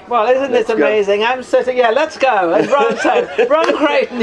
Well, isn't this amazing? I'm sitting, let's go. As Ron said, Ron Crayton,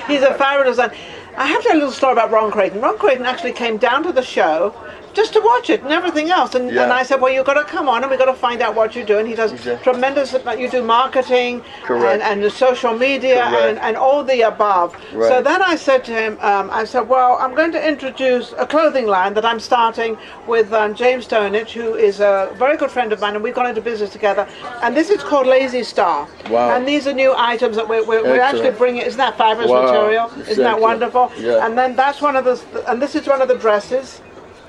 he's a fabulous man. I have to tell a little story about Ron Crayton. Ron Crayton actually came down to the show just to watch it and everything else. And I said, well, you've got to come on and we've got to find out what you're doing. He does tremendous, you do marketing and the social media and all the above. Right. So then I said to him, well, I'm going to introduce a clothing line that I'm starting with James Stonich, who is a very good friend of mine, and we've gone into business together. And this is called Lazy Star. Wow. And these are new items that we're actually bringing. Isn't that fabulous material? Isn't that wonderful? Yeah. And then that's one of the, and this is one of the dresses.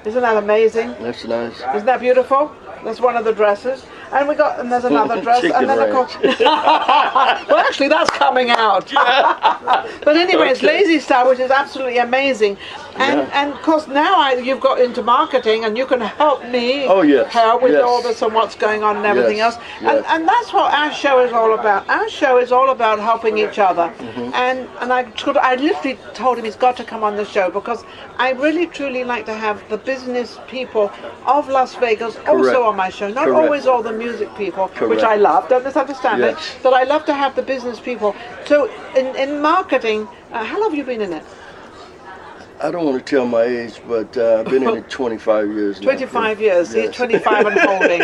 Isn't that amazing? That's nice. Isn't that beautiful? That's one of the dresses. And and there's another dress. And then of course, well, actually, that's coming out. But anyway, it's Lazy Star, which is absolutely amazing. And of course, now you've got into marketing, and you can help me help with all this and what's going on and everything else. And that's what our show is all about. Our show is all about helping each other. And I literally told him he's got to come on the show, because I really truly like to have the business people of Las Vegas also on my show. Not always all the music people, which I love, don't misunderstand me, but I love to have the business people. So in marketing, how long have you been in it? I don't want to tell my age, but I've been in it 25 years now. 25 years. Yes. He's 25 and holding.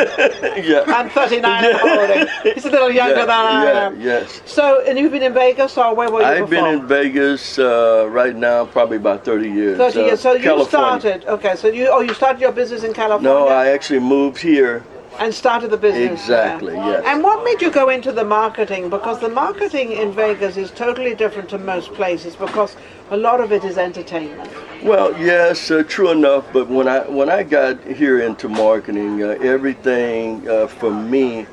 I'm 39 and holding. He's a little younger than I am. Yes. So, and you've been in Vegas, or where were you before? I've been in Vegas right now, probably about 30 years. 30 years. So you started, so you started your business in California? No, I actually moved here. And started the business. Exactly, yes. And what made you go into the marketing? Because the marketing in Vegas is totally different to most places, because a lot of it is entertainment. Well, yes, true enough. But when I got here into marketing, everything for me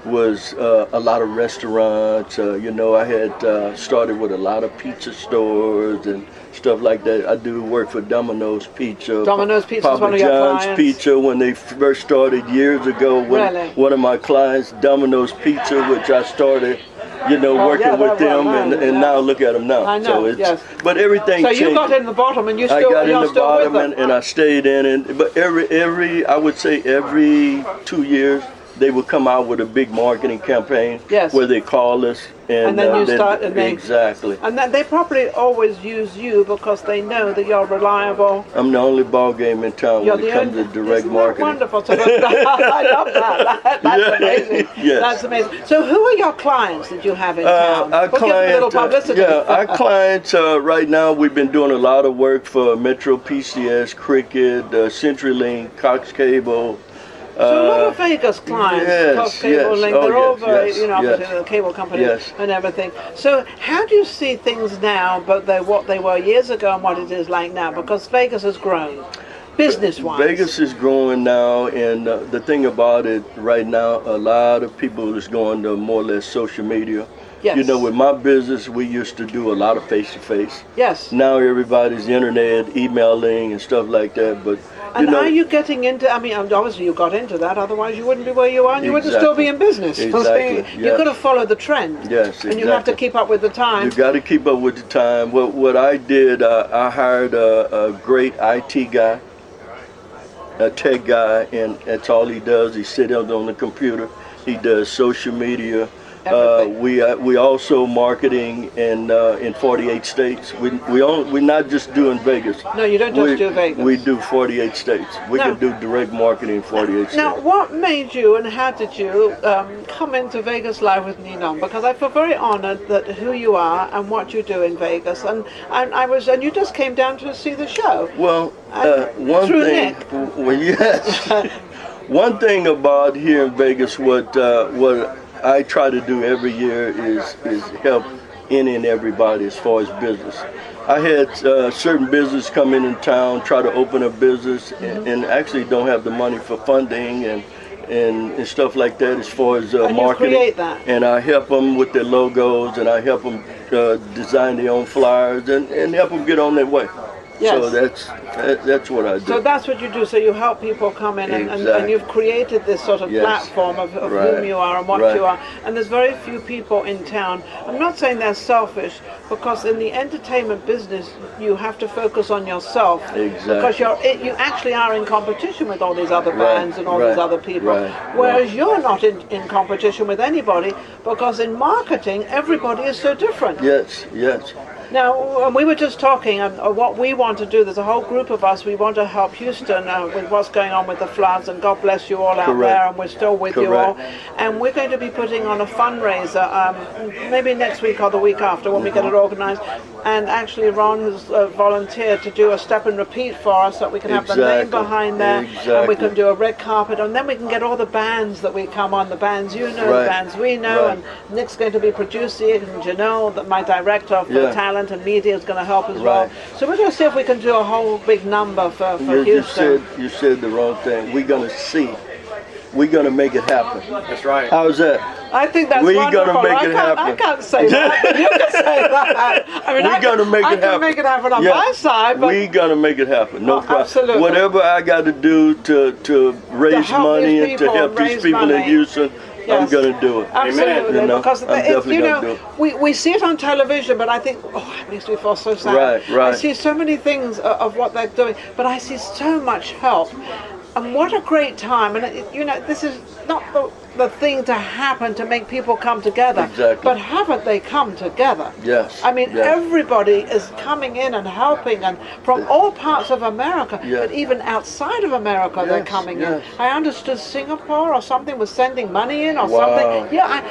was a lot of restaurants. I had started with a lot of pizza stores and stuff like that. I do work for Domino's Pizza. Domino's Pizza is Papa one of your John's clients. Pizza, when they first started years ago. One of my clients, Domino's Pizza, which I started, working with them, and now look at them now. I know, But everything changed. So you got in the bottom, and I got in the bottom, and I stayed in. But I would say every 2 years, they would come out with a big marketing campaign where they call us. And then you start, exactly. And then they probably always use you because they know that you're reliable. I'm the only ball game in town when it comes to direct marketing. Wonderful. So I love that. That's amazing. Yes. That's amazing. So who are your clients that you have in town? Our give them a little publicity. Our clients right now, we've been doing a lot of work for MetroPCS, Cricket, CenturyLink, Cox Cable. So a lot of Vegas clients, Cox Cable Link, they're all very, obviously the cable company and everything. So how do you see things now, but what they were years ago and what it is like now? Because Vegas has grown, business-wise. Vegas is growing now, and the thing about it right now, a lot of people is going to more or less social media. Yes. With my business, we used to do a lot of face-to-face. Yes. Now everybody's internet, emailing, and stuff like that. But are you getting into? I mean, obviously you got into that. Otherwise, you wouldn't be where you are, and you wouldn't still be in business. Exactly. You could have followed the trend. Yes. Exactly. And you have to keep up with the time. You got to keep up with the time. What I did, I hired a great IT guy, a tech guy, and that's all he does. He sits on the computer. He does social media. We also marketing in 48 states. We're not just doing Vegas. No, you don't just do Vegas. We do 48 states. We can do direct marketing in 48 states. Now, what made you and how did you come into Vegas Live with Ninon? Because I feel very honored that who you are and what you do in Vegas, and you just came down to see the show. Well, one through thing. Nick. Well, yes. One thing about here in Vegas, what I try to do every year is help any and everybody as far as business. I had certain business come in town, try to open a business, and actually don't have the money for funding and stuff like that as far as marketing. You create that. And I help them with their logos, and I help them design their own flyers and help them get on their way. Yes. So that's what I do. So that's what you do. So you help people come in, and you've created this sort of platform of whom you are and what you are. And there's very few people in town. I'm not saying they're selfish, because in the entertainment business, you have to focus on yourself. Exactly. Because you actually are in competition with all these other bands and all these other people. Whereas you're not in competition with anybody, because in marketing, everybody is so different. Yes, yes. Now, we were just talking, and what we want to do, there's a whole group of us, we want to help Houston with what's going on with the floods, and God bless you all out there, and we're still with you all. And we're going to be putting on a fundraiser, maybe next week or the week after, when we get it organized. And actually, Ron has volunteered to do a step and repeat for us, so that we can have the name behind there, and we can do a red carpet, and then we can get all the bands that we come on, the bands you know, the bands we know, and Nick's going to be producing it, and Janelle, my director for talent and media, is going to help as well. So we're going to see if we can do a whole big number for Houston. You said the wrong thing. We're going to see. We're going to make it happen. That's right. How's that? I think that's wonderful. We're going to make it happen. I can't say that. You can say that. I mean, we're going to make it happen. I can make it happen on my side. But we're going to make it happen. No problem. Absolutely. Whatever I got to do to raise money and to help these people in Houston, I'm going to do it. Absolutely. You know? Because I'm definitely going to do it. We see it on television, but I think, it makes me feel so sad. I see so many things of what they're doing, but I see so much help. And what a great time. And, this is not the thing to happen to make people come together. Exactly. But haven't they come together? Yes. I mean, everybody is coming in and helping, and from all parts of America, but even outside of America, they're coming in. I understood Singapore or something was sending money in or something. Yeah,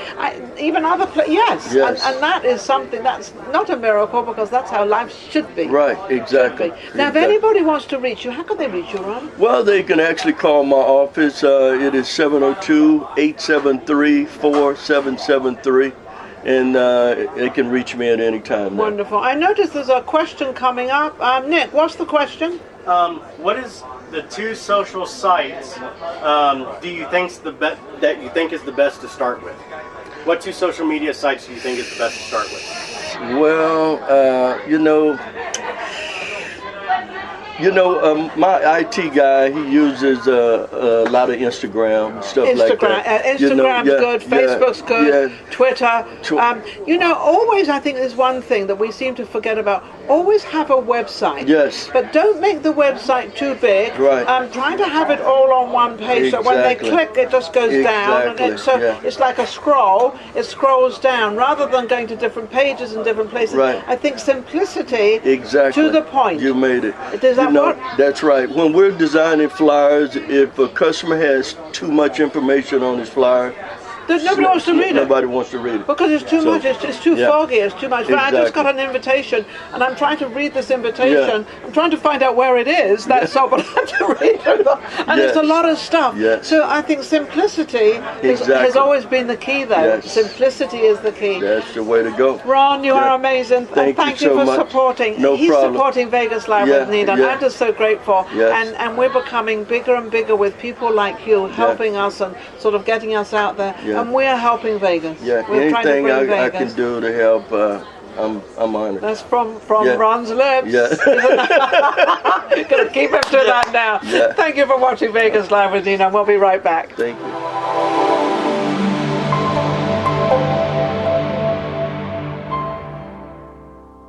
even other places. Yes. And that is something that's not a miracle, because that's how life should be. Right, exactly. Now, if anybody wants to reach you, how can they reach you, Ron? Well, they can actually call my office. It is 702-873-4773, and they can reach me at any time. Wonderful. I noticed there's a question coming up. Nick, what's the question? What is the 2 social sites do you think that you think is the best to start with? What 2 social media sites do you think is the best to start with? Well, my IT guy, he uses a lot of Instagram, stuff like that. Instagram's good, Facebook's good, Twitter. Always, I think there's one thing that we seem to forget about. Always have a website. Yes. But don't make the website too big. Right. Trying to have it all on one page, so when they click, it just goes down. And it's like a scroll. It scrolls down, rather than going to different pages and different places. Right. I think simplicity to the point. You made it. Does that work? That's right. When we're designing flyers, if a customer has too much information on his flyer, nobody wants to read it. Nobody wants to read it. Because it's too much. It's too foggy. It's too much. Exactly. I just got an invitation, and I'm trying to read this invitation. I'm trying to find out where it is. That's all, but I have to read it. And it's a lot of stuff. So I think simplicity has always been the key, though. Simplicity is the key. That's the way to go. Ron, you are amazing. Thank you so for much. Supporting. He's problem. Supporting Vegas Live with Ninon. I'm just so grateful. And we're becoming bigger and bigger with people like you helping us and sort of getting us out there. And we're helping Vegas. We're anything I can do to help, I'm honored. That's from Ron's lips. Gonna keep him to that now. Thank you for watching Vegas Live with Ninon. We'll be right back. Thank you.